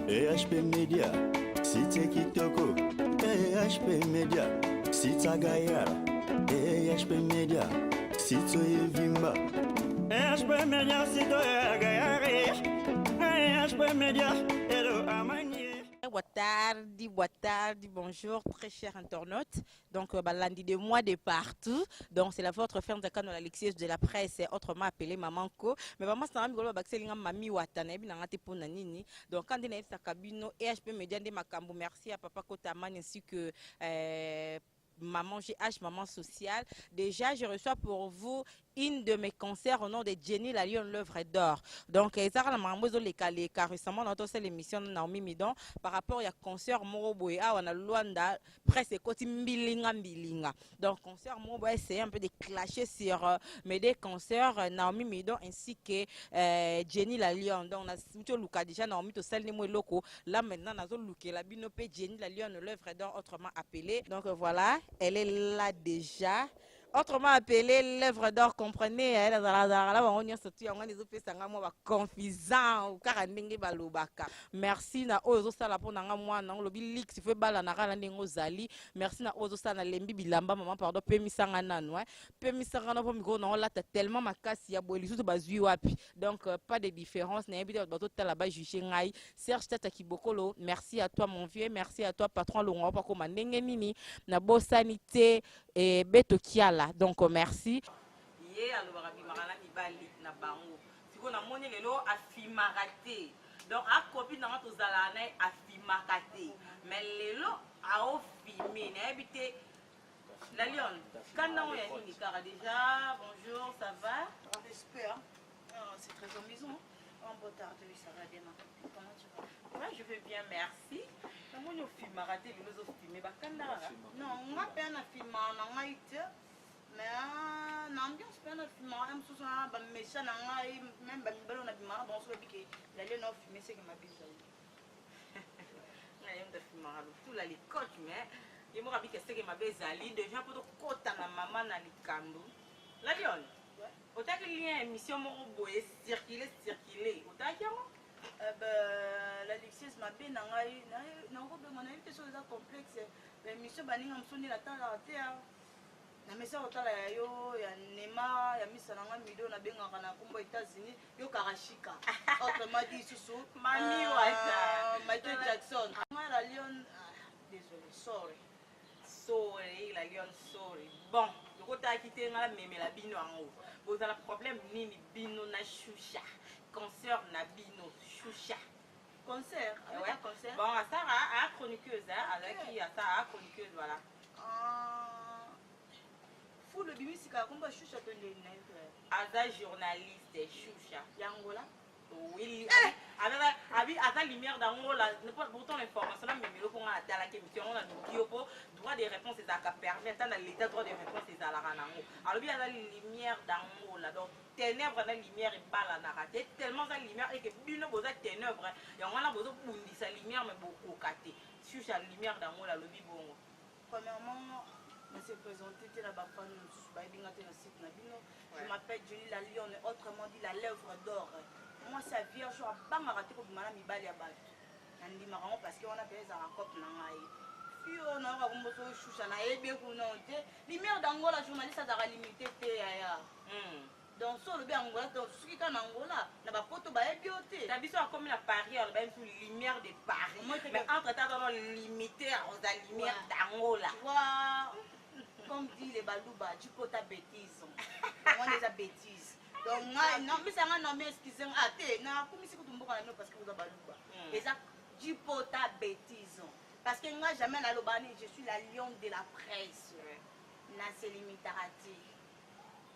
HP Media, Site Kitoko, HP Media, Sita Gayara, HP Media, Sito Evimba, HP Media, Sito Gayara, HP Media, Hello Amani. Boa tarde, bonjour, très chers internautes. Donc, lundi de moi de partout. Donc, c'est la votre ferme de Kano Alexis de la presse, autrement appelée Maman Ko. Mais maman, c'est un peu de Mami Watana, et bien, pour Nanini. Donc, quand on a sa cabine, EHP Média de Makambo, merci à Papa Kotaman ainsi que Maman GH, Maman Sociale. Déjà, je reçois pour vous une de mes concerts au nom de Jenny la Lyon l'œuvre d'or. Donc, récemment, dans cette émission Naomi Midon, par rapport à concert Moroboya, on a Luanda, presque côté Mbilinga. Donc, concert Moroboya, c'est un peu de clasher sur mes deux concerts Naomi Midon ainsi que Jenny la Lyon. Donc, on a surtout Luka déjà Naomi to celle de locaux. Là, maintenant, on a Luka la binopé Jenny la Lyon l'œuvre d'or, autrement appelée. Donc, voilà, elle est là déjà. Autrement appelé l'œuvre d'or, comprenez, confisant merci na ozo sala pour nanga mwana lobi lix fe bala na kala ndingo zali merci na ozo sala lembi bilamba maman pardon pe misanga nanu pe misanga na po miko na lata tellement makasi ya boeli tout bazui wapi donc pas de différence na yebi bato tala ba juger ngai Serge Tata Kibokolo, merci à toi mon vieux, merci à toi patron longo pa ko mandenge nini na bosanité et beto kiala donc merci ye alobaka bimaka mibali na bango siko na moni lelo afimaka te donc a copine dans tous alana afimaka te mais lelo a filmé na habité la Lyon quand on est fini car déjà bonjour ça va j'espère c'est très amusant en beau tard ça va bien comment tu vas ouais je vais bien merci na moni ofimaka te lelo zo filmé bakanda non nga pe na filma na nga ite mais l'ambiance peine filmant même sous un méchant même belle on a bimara bon sur piqué l'aller non filmer c'est que ma bise na yem de filmara tout la les coach mais il m'a dit que c'est que ma bise ali déjà pour kota na maman na likambo la Lyon autant que lien émission mo boye circuler autant que la Lexis m'a bien na ngai na ko be mona été sur les complexes l'émission baninga msoni la temps la terre na mesa otala ya yo ya Nema ya misala nga mido na bengaka na kombo États-Unis yo Karashika autrement dit susu Mami Wata Michael Jackson nga la Lyon désolé sorry la Lyon sorry bon lokota kité nga meme la bino ango vous avez problème nini bino na Shusha concert na bino Shusha concert ouais concert bon ça a chroniqueuse alors qui a ça a chroniqueuse voilà Fou le bimi sika komba Shusha to ndeni Aza journaliste Shusha yangola oui avec Aza lumière d'angola ne pas pourtant l'information là mais pour nga atala ke mission on a pour droit de réponse c'est à permettre dans l'état droit de réponse c'est à la ranango alors bien la lumière d'angola donc ténèbres na lumière et bala na raté tellement ça lumière et que bino boza ténèbres et on a besoin bundi sa lumière mais beaucoup caté Shusha lumière d'angola le bibongo premièrement je se présenter la bafan site je m'appelle Jenny la Lyon autrement dit la lèvre d'or moi sa vierge a banga raté ko bimana mibali ya bato nandi marango parce que on a besoin en cop na ngai fio na ka kombo so Shusha na ebe ku na te lumière d'angola journaliste a limité te ya donc solo be angola donc suki ka na angola na ba poto ba ebi ote ta biso comme la Paris on ba sous lumière de Paris mais entre temps on limité aux lumière d'angola comme dit les balouba du pota bêtise on les a bêtises donc non mais ça non mais excusez na comme si vous mboka na parce que vous a balouba et ça du pota bêtise parce que moi jamais na lobani je suis la lion de la presse na c'est limitarati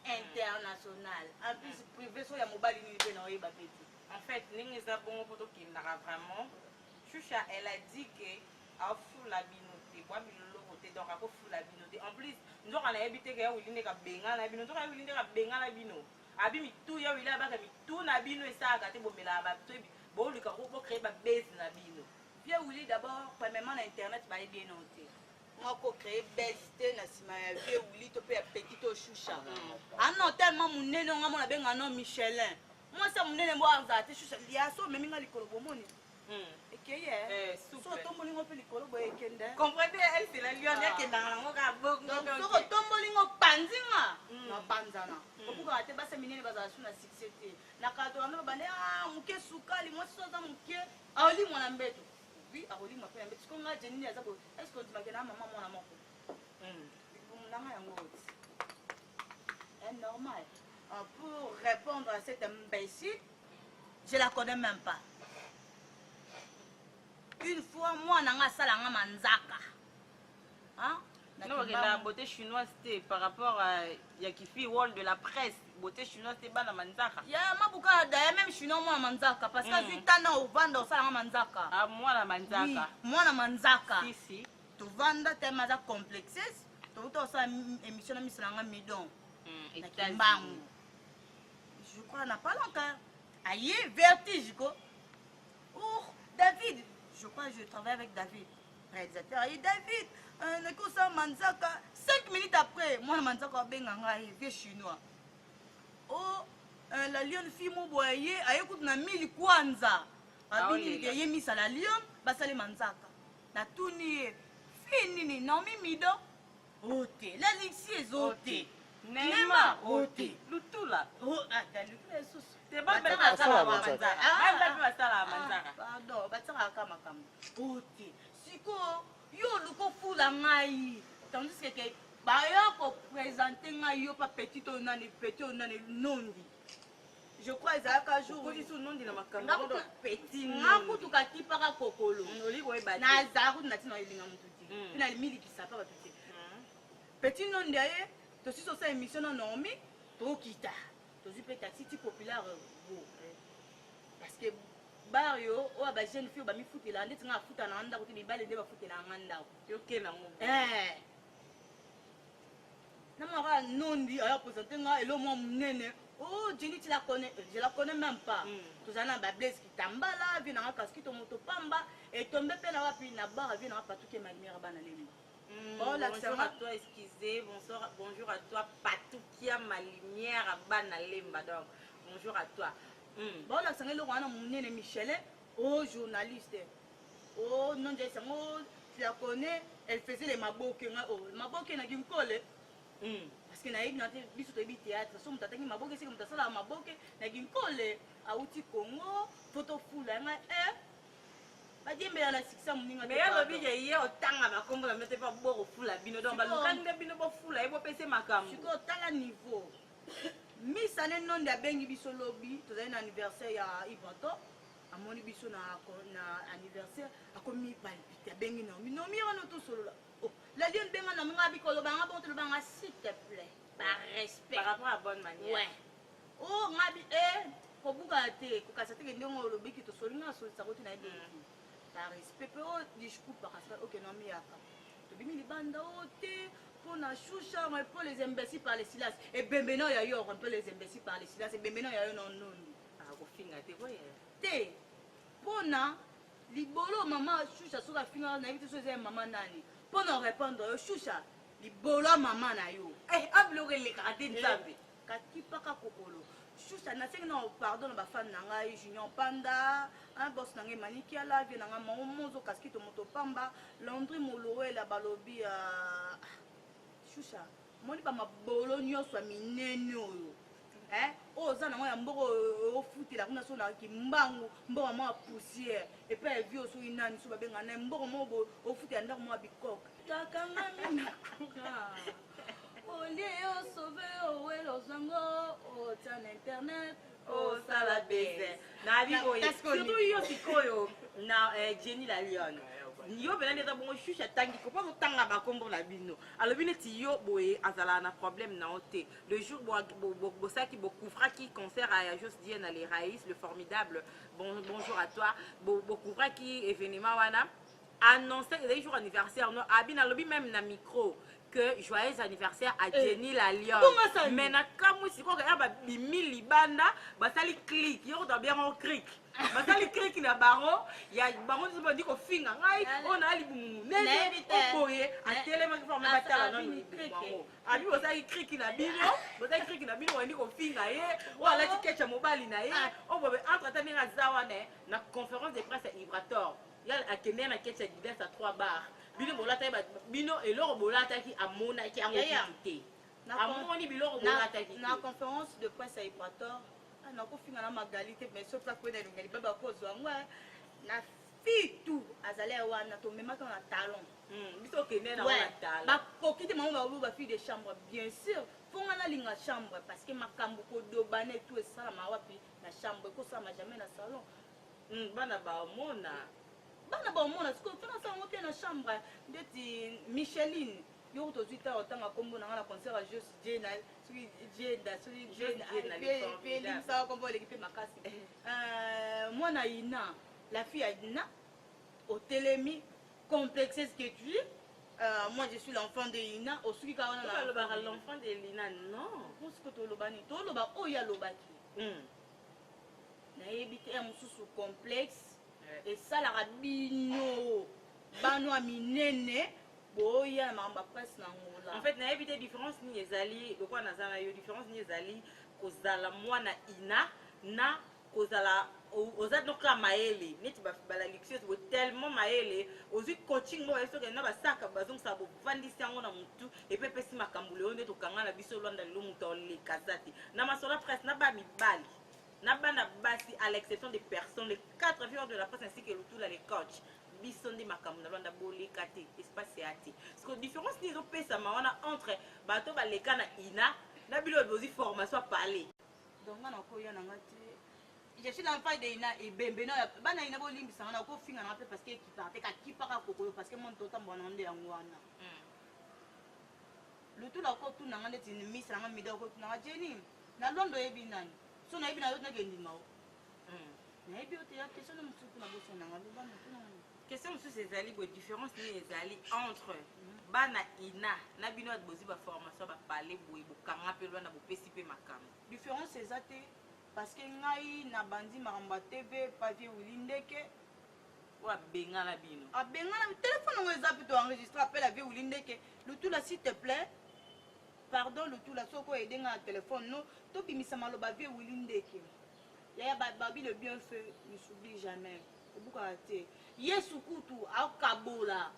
international en plus privé so ya mobali ni be na oyeba bêtise en fait ningi za bongo poto kindaka vraiment Shusha elle a dit que a fou la binoté bois bilolo côté donc a fou la binoté en plus nous on a habité que ya wilinde ka benga na bino to ka wilinde ka benga na bino abi mi tout ya wila ba ka mi tout na bino esa ka te bomela ba to bo luka ko créer ba base na bino bien wili d'abord premièrement na internet ba bien noté moi ko créer best na sima ya vie wili to pe petit au Shusha ah non tellement mon nene nga mona benga non Michelin moi ça mon nene mo anza te Shusha lia so même nga likolo bomoni et que tombolingo mpe likolo boye ekende comprenez, elle c'est la lionne ekendanga nango kaka bongo soko tombolingo panzinga napanzana obukaka te basi minene bazala su na succès te na kala tolanda babande moke sukali mwasi so aza moke aolimwa na mbeto wi akolimwa mpe na mbeto siko nga jenini aza boye estce ondimake na mama mwana moko nanga yango oti est normal pour répondre à cette imbécile je la connais même pas. Une fois, moi, je suis allé à Manzaka. Hein? La beauté chinoise, c'était par rapport à Yakifi Wall de la presse. Beauté chinoise, c'était pas à Manzaka. Il y a même chinois, moi, à Manzaka. Parce que je suis allé au vendre à Manzaka. Ah, moi, à Manzaka. Oui, moi, à Manzaka. Si, si. Tu vends, tu es complexé. Tu as une émission de Miss Midon. Je crois qu'on n'a pas longtemps. Aïe, vertige. Oh, David. Je crois que je travaille avec David, réalisateur. Et David, on Manzaka. 5 minutes après, moi, Manzaka, vieux chinois. Oh, la lionne fille, mon boyer, a écouté na mille kwanza. A dit qu'il y a mis à la lionne, basale Manzaka. Na tout nié. Fini, non, mido. Ote, l'élixir est ote. Nema, ote. Loutou là. Oh, attends, le sous. C'est pas belle à Manzaka. Pardon, batsaka makam. Ote. Siko yo luko fula ngai. Tandis que ba yo ko présenter ngai yo pa petit onani nondi. Je crois ezaka jour Kodi sou nondi na makambo. Ngako petit ngako tukati para kokolo. Oli ko ebati. Na zaru na tina elinga mututi. Ina limili kisapa ba petit. Petit nondi aye, to si so sa émission na Naomi, to kita. To si pe taxi populaire parce que Bario, oh, bah, jeune fille, bah, mi fout la ndeti nga futa na anda kuti bibale nde ba futela nganda. Yo ke na ngo. Na mara nondi aya présenter nga elo mo munene. Oh, Jenny tu la connais, je la connais même pas. Tous ana ba Blaise qui tambala, vient na casquette moto pamba et tomber pe na wapi na bar vient na patuke ma lumière bana lemba. Bonjour à toi, excusez, bonjour à toi, Patoukia, ma lumière à Banalemba. Donc, bonjour à toi. Bon, là, c'est le Mounene Michel, oh, journaliste. Oh, non, je sais, tu la connais, elle faisait les maboke. Oh, maboke n'a qu'une colle. Parce que n'a eu notre bisou de théâtre, somme t'attends maboke, c'est comme ça, la maboke n'a qu'une colle. À outil Congo, photo full, mais il y a le billet hier au temps à ma combo, mais c'est pas beau au fou la bino dans le canne bino pour fou la et pour passer ma cam. Je suis au tal niveau. Miss Anne non de Bengi Biso lobby, tu as un anniversaire à Ivanto, à mon biso na anniversaire, à commis palpite, à Bengi non, mais non, mira non tout solo là. Oh, la lionne Benga n'a pas bicolo banga, bon, le banga s'il te plaît, par respect. Par rapport à bonne manière. Ouais. Oh, Mabi, pour vous gâter, pour casser les gens au lobby qui te solina sur sa route na par respect oh discours par respect ok non miaka to bimi libanda ote pour na choucha mais pour les imbéciles par les silas et bembeno ya yo un peu les imbéciles par les silas et bembeno ya yo non non ah ko finga te voye te pona libolo mama choucha so la finga na vite so ze mama nani pour nous répondre yo choucha libolo mama na yo ablore les karaté nzambe kati paka kokolo choucha na sengi na pardon na ba fan na ngai Junior Panda un boss nange maniki ala vie nanga mozo kaskito moto pamba Landry Molowe la balobi choucha moni ba mabolo nyoso minene oyo o za na ya mboko o futi la kuna so na ki mbangu mboko mo poussière et puis elle vit so inani so ba benga na mboko mo o futi anda mo bikok takanga mina Olie o sauver o elo zango o tan internet oh ça la baiser na bi ko surtout yo sikoyo na Jenny la lionne yo bena ndeta bongo choucha tangi ko pas tanga ba kombo la bino alors bino ti yo boye azala na problème na oté le jour bo ça qui beaucoup fra qui concert à Jos Diane les Raïs le formidable bonjour à toi beaucoup fra qui événement wana annoncer les jours anniversaire no abina lobby même na micro que joyeux anniversaire à Jenny la lionne mais na kamu siko ka ba bimi libanda basali click yo do bien on click basali click na bango ya bango so di ko finga ngai on ali bumu nene o boye a telema ki forme batala non bango abi basali click na bino basali click na bino wandi ko finga ye wala ti kecha mobali na ye o bobe entre tani na zawa ne na conférence de presse Ibrator. Il Portugal a kende na kete diverse à 3 bars. Bino bolata bino et loro bolata qui a mona qui a ngokité. Amoni biloro bolata qui. Na conférence de presse à Equateur, na ko finga na magalité mais sauf ça ko na ngali baba ko zo ngwa na fitu azale wana to même quand na talon. Biso kende na wana talon. Ba kokite mamu ba fille de chambre bien sûr. Fonga na linga chambre parce que makambo ko do bané tout ça ma wapi na chambre ko ça ma jamais na salon. Bana ba mona. Bana ba mona ce ko fona ça mo na chambre ndeti Micheline. Yo to tuita otanga kombo na ngala concert à juste Jena, celui Jeda, celui Jena, puis ça kombo l'équipe makasi. Moi na Ina, la fille à Ina au télémi complexé ce que tu dis. Moi je suis l'enfant de Ina, au celui ka on a l'enfant de Lina non. Pour ce que to lobani, to loba o ya lobaki. Na ebité un mususu complexe et ça la rabino bano aminene. En fait, na évité différence ni ezali, de quoi nazana yo différence ni ezali kozala mwana ina na kozala ozad no ka maele neti ba la luxueuse bo tellement maele ozu coaching mo eso ke na ba saka bazong sa bo vandisi yango na mutu et puis pesi makambule onde to kanga na biso lwanda lo mutu le kazati na masola presse na ba mibali na bana basi à l'exception des personnes les 4 figures de la presse ainsi que le tout là les coachs bisondi makambo na lwanda boleka te espace ya te parce que différence ni ezopesa mawana entre bato baleka na ina na bilo bozi formation à parler donc ngana ko yana ngati je suis l'enfant de ina et bembe na bana ina bolimbisa ngana ko finga na pe parce que ki pa ka kokoyo parce que mon tota mbona nde yangwana le tout la ko tu na ngane tini misa na mida ko tu na jeni na londo ebi nani so na ebi na yo na gendi ngao na ebi ote ya question na musuku na boso na ngalo bana tu na question sur ces alliés la différence ni les alliés entre bana ina na bino bozi ba formation ba parler boy bo kanga pe lwana bo pesipe makambo différence exacte parce que ngai na bandi maramba TV papier Wilindeke wa benga na bino a benga na téléphone ngo zapi to enregistrer appel avec Wilindeke le tout là s'il te plaît pardon le tout là soko edenga na téléphone no to bimisa maloba vie Wilindeke ya babi le bien fait ne s'oublie jamais buka te Yesu kutu au kabola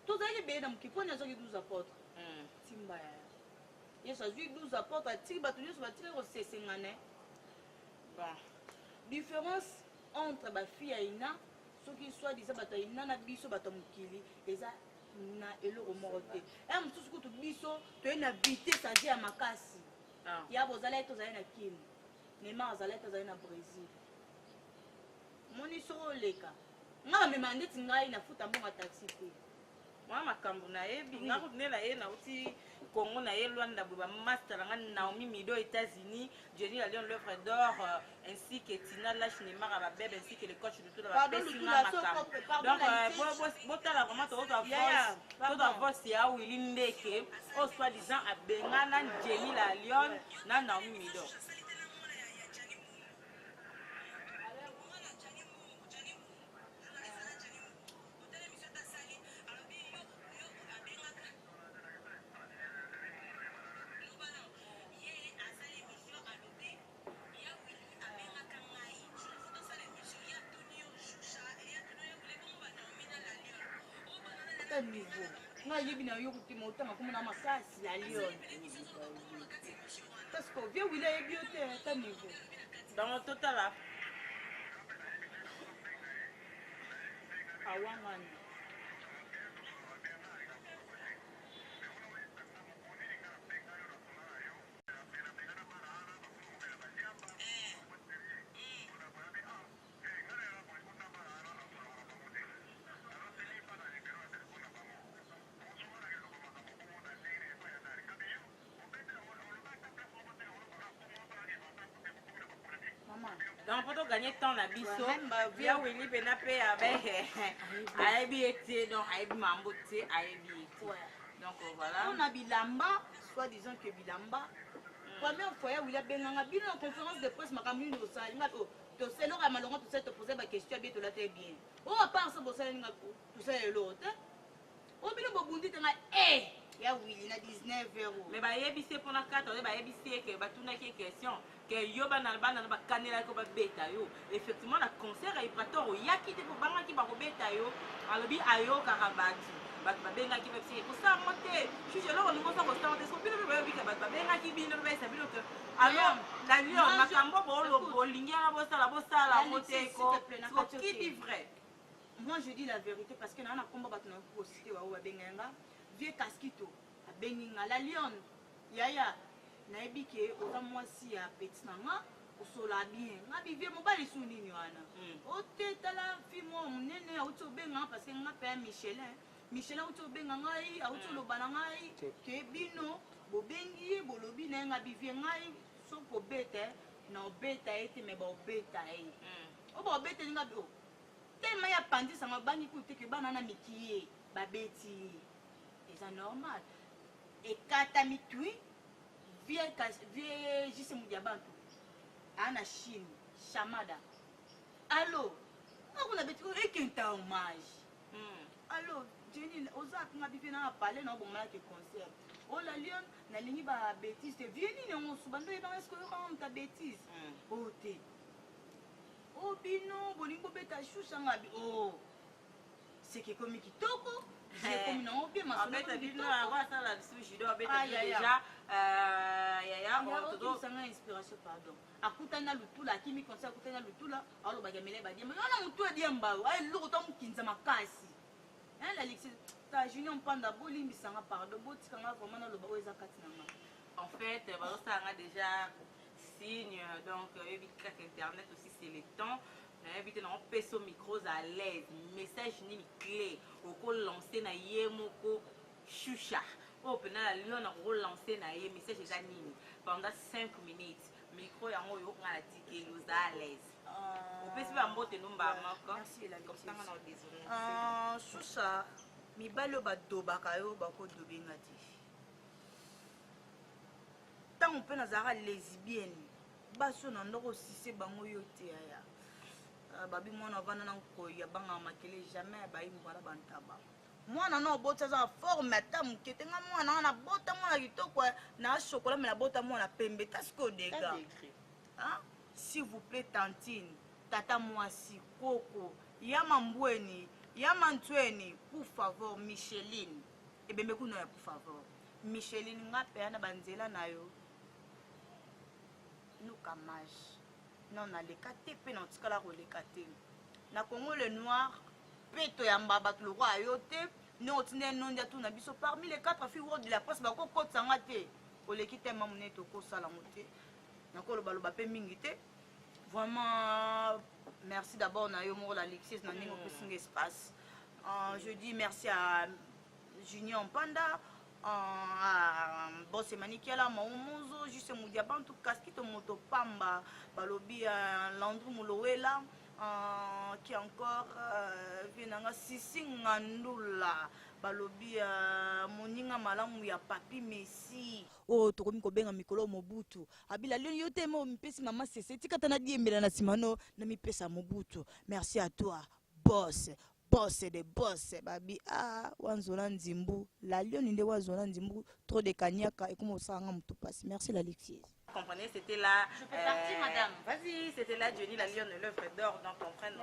tout ça est bien dans qui prenait ça qui 12 apôtres timba Yesu a dit 12 apôtres a tiré batu Yesu va tirer au sesengane bon différence entre ba fille et ina ce qui soit disait batu ina na biso batu mukili eza na eloko morote et mususu kutu biso to na vitesse à dire makasi ya bozala to za na kini Neymar azala to za na Brésil moni soro leka nga me mandeti ngai na futa mbonga taxi te mwa makambo na yebi nga ko nela ye na uti Congo na ye Luanda ba master nga Naomi Mido États-Unis Jenny la Lion l'œuvre d'or ainsi que Tina la Neymar ba bebe ainsi que le coach de tout la pesi nga makambo donc botala vraiment to da voice ya Willy Ndeke au soi-disant a bengana Jenny la Lion na Naomi Mido niveau nga yebi na yo kutima otanga komona makasi la lion parce que vieux wila yebi ote ta niveau dans le total awangani donc pour gagner temps la biso via Willy Benape avec ayebi ete donc ayebi mambo te ayebi donc voilà on a bilamba soit disant que bilamba première fois Willy benganga bino en conférence de presse makamuni no salinga to selo ka malongo to se te poser ba question bien to la te bien o à part ça bo salinga to se l'autre o bino bo bundi tanga Ya Willy na 19 euros. Mais bayebisi pour na 4 ans bayebisi que batunaki question que yo bana ba kanela ko ba beta yo effectivement la concert ay prator yaki te ko banga ki ba ko beta yo alobi ayo karabati bat babenga ki bepsi ko sa moté je lo ngo sa ko sa moté so bino ba bika bat babenga ki bino ba sa bino que alors la lion makambo bolo bolinga bo sala moté ko qui dit vrai. Moi je dis la vérité parce que na combat bat na ko cité wa benga vieux casquito a benga la lion yaya nayebi ke oza mwasi ya petit nanga osola bien nga bivie mobali su nini wana otetala fimo monene auti obenga parce que nga mpe ya michelin auti obenga ngai auti oloba na ngai ke bino bobengi ye bolobi na ye nga bivie ngai soki obete na obeta ye te me baobeta ye o baobete ninga o telema ya pandisanga bangi kutu te ke bana na miki ye babeti ye eza normal ekata mitui vie jise mudiabantu ana Chine chamada allo akuna beti ekenta hommage allo Jenny oza nga bife na parler na bomala ke concert o la lion na lingi ba bêtise te vie ni ngo subando e ba est-ce que on ta bêtise o te o bino bolingo beta shusha ngabi o c'est que comme kitoko j'ai comme non bien ma beta bino wa sala sushi do beta déjà yaya on to ça nga inspiration pardon akutana lutula kimi concert akutana lutula alo bagamele badie mais ona mutu adiamba ay loko to mukinza makasi hein la lixi ta junior panda bolimbi sanga pardon botikanga vraiment na loba oza katinanga en fait ça a déjà signe donc internet aussi c'est le temps invité na peso micros à l'aise message ni clé au lancer na yemoko choucha au pena la lion a relancer na ye message eza nini pendant 5 minutes micro yango yo ngala tike nous à l'aise opesi ba mbote numba moko merci la comme ça on désolé choucha mibalo badobaka yo bakodobenga te ntango mpe nazalaka lesbienne baso na ndoko sise bango yo te yaya babi mwana vana na nkoya banga makele jamais bayimbwala bantaba mwana na obota za forme ata moke te nga mwana wana bota mwana kitoko na chocolat me na bota mwana pembe tasiko dega s'il vous plaît tantine tata mwasi koko yama mbweni yama ntweni pour favor Micheline ebembe kuno ya pour favor Micheline nga pe na banzela na yo nukamage non na lekate pe na tikala ko lekate na Congo le noir peto ya mbaba to le roi yo te no tine non ya tout na biso parmi les 4 filles de la presse ba ko kotsanga te o lekite mamune to ko sala mote na ko lo baloba pe mingi te vraiment merci d'abord na yo mo la Alexis na ningo pesing espace je dis merci à Junior Panda bosse manikiala maumozo juste mudiabantu kaskito moto pamba balobi Landru Mulowela qui encore vienanga sisi ngandula balobi moninga malamu ya papi Messi tokomi kobenga mikolo Mobutu abila lio yo te mo mpesi mama sese tikata na diembela na simano na mipesa Mobutu merci à toi boss de boss babi wanzola nzimbu la lion nde wazona nzimbu trop de kanyaka et comme ça ngam tout passe merci l'Alexis comprenez c'était là je fais partie madame vas-y c'était là Jenny la lion de l'œuvre d'or donc comprendre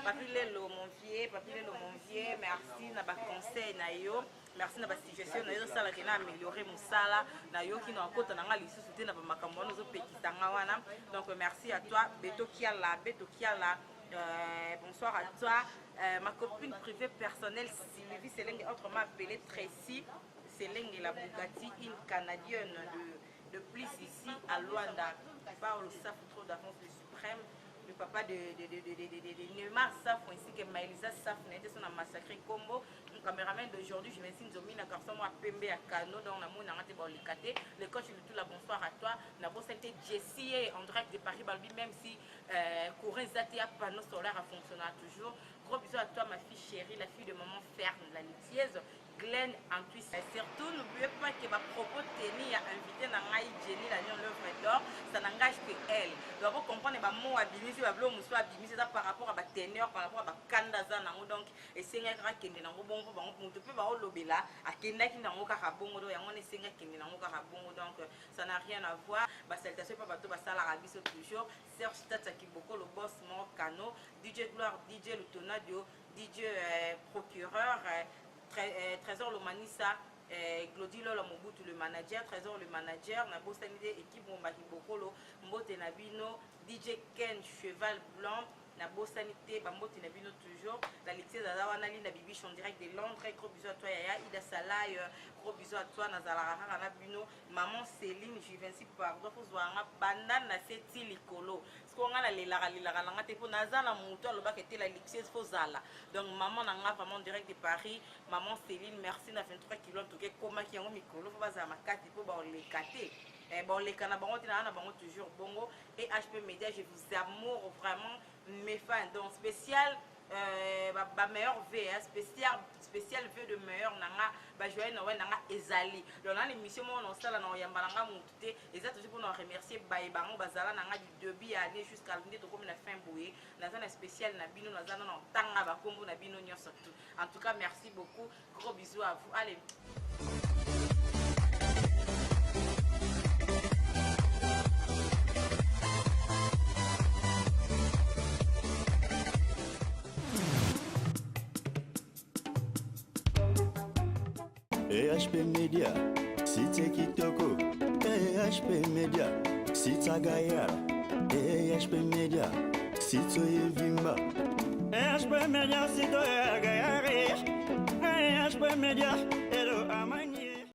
papi lelo mon vieux merci na ba conseil na yo merci na ba suggestion na yo sala kena améliorer musala na yo ki na kota na nga lisusu te na ba makambo no zo pekisanga wana donc merci à toi Beto Kiala bonsoir à toi ma copine privée personnelle Sylvie Selenge autrement appelée Tracy Selenge la Bugatti une canadienne de plus ici à Luanda Paolo Saf trop d'avance le suprême le papa de Neymar Saf ainsi que Maëlisa Saf n'était son massacré combo un caméraman d'aujourd'hui je me suis dit na garçon moi pembe à Kano dans la mouna ngate ba likate le coach de tout la bonsoir à toi na bosse c'était Jessie en direct de Paris Balbi même si courant zati à panneau solaire a fonctionné toujours gros bisous à toi ma fille chérie la fille de maman ferme la litièse Glenn Antuis. Surtout, n'oubliez pas que ma propos tenue a invité Nangaï Jenny, la lion l'œuvre d'or, ça n'engage que elle. Donc, vous comprenez, les mots abîmés, c'est le mot abîmé, c'est par rapport à la teneur, par rapport à la candaza, donc, et c'est un grand qui est dans le bon, on peut pas le là, à Kenda qui n'a aucun rabon, et on est singa qui n'a aucun rabon, donc, ça n'a rien à voir. Salutation, papa, tout ça, l'Arabie, c'est toujours. Serge Tata Kiboko, le boss Morcano, DJ Gloire, DJ Lutonadio, DJ procureur, Trésor Lomanissa, Glody Lola Mobutu le manager, Trésor le manager, Nabo Sanide, équipe Mombaki Bokolo, Mbote Nabino, DJ Ken Cheval Blanc, Nabo Sanité, Bambote Nabino toujours, l'Alexis Zazawanali, Nabibiche en direct de Londres, gros bisous à toi Yaya, Ida Salai, gros bisous à toi Nazala Nabino, Maman Céline, Juvency Pardon, Fozouanga, Banane Naseti Likolo. On a les pour Nazala Mouton, le bac était la lixieuse Fozala. Donc, maman n'a vraiment direct de Paris. Maman Céline, merci, n'a 23 kilos. En tout cas, comment qui ont mis Colo, faut pas ma carte, il faut les cater. Bon, les canabarons, toujours bongo. Et HP Media, je vous amour vraiment mes fans. Donc, spécial. Meilleur V, spécial V de meilleur nanga joyeux Noël nanga ezali donc dans l'émission on sala na yambalanga mutute exact aussi pour nous remercier bango bazala nanga du début à aller jusqu'à l'année to comme la fin boye na zana spécial na bino na zana na tanga ba kombo na bino nyonso tout en tout cas merci beaucoup gros bisous à vous allez EHP Media, Cité Kitoko, EHP Media, Cita Gayara, EHP Media, Cito Evimba, EHP Media, Cito Gayara, EHP Media,